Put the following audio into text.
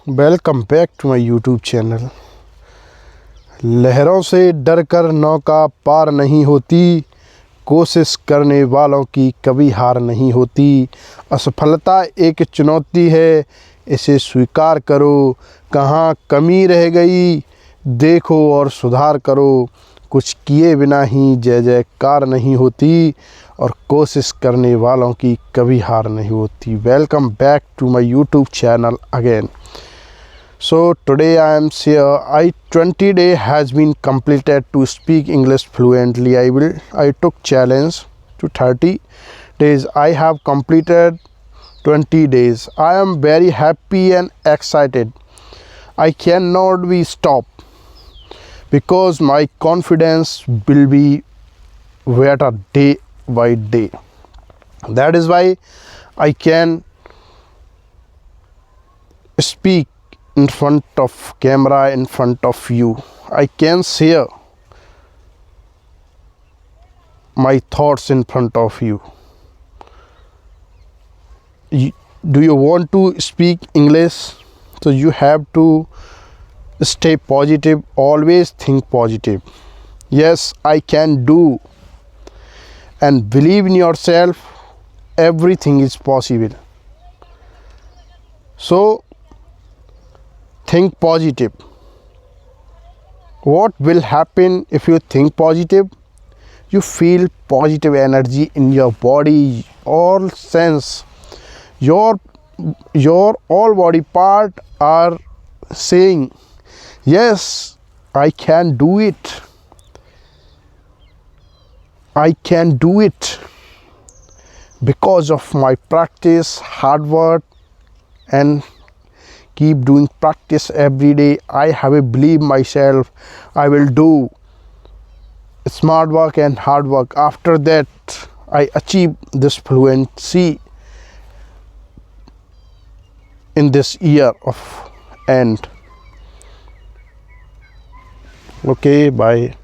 Welcome back to my YouTube channel. लहरों से डरकर नौका पार नहीं होती, कोशिश करने वालों की कभी हार नहीं होती। असफलता एक चुनौती है, इसे स्वीकार करो। कहाँ कमी रह गई देखो और सुधार करो। कुछ किए बिना ही जय जयकार नहीं होती, और कोशिश करने वालों की कभी हार नहीं होती। Welcome back to my YouTube channel again. So today I am here. 20 day has been completed to speak English fluently. I took challenge to 30 days. I have completed 20 days. I am very happy and excited. I cannot be stopped because my confidence will be better day by day. That is why I can speak in front of camera, in front of you. I can share my thoughts in front of you. Do you want to speak English? So you have to stay positive, always think positive. Yes, I can do, and believe in yourself. Everything is possible. So think positive. What will happen if you think positive? You feel positive energy in your body, all sense. Your all body part are saying, yes, I can do it. I can do it because of my practice, hard work, and keep doing practice every day. I have a belief myself. I will do smart work and hard work. After that, I achieve this fluency in this year of end. Okay, bye.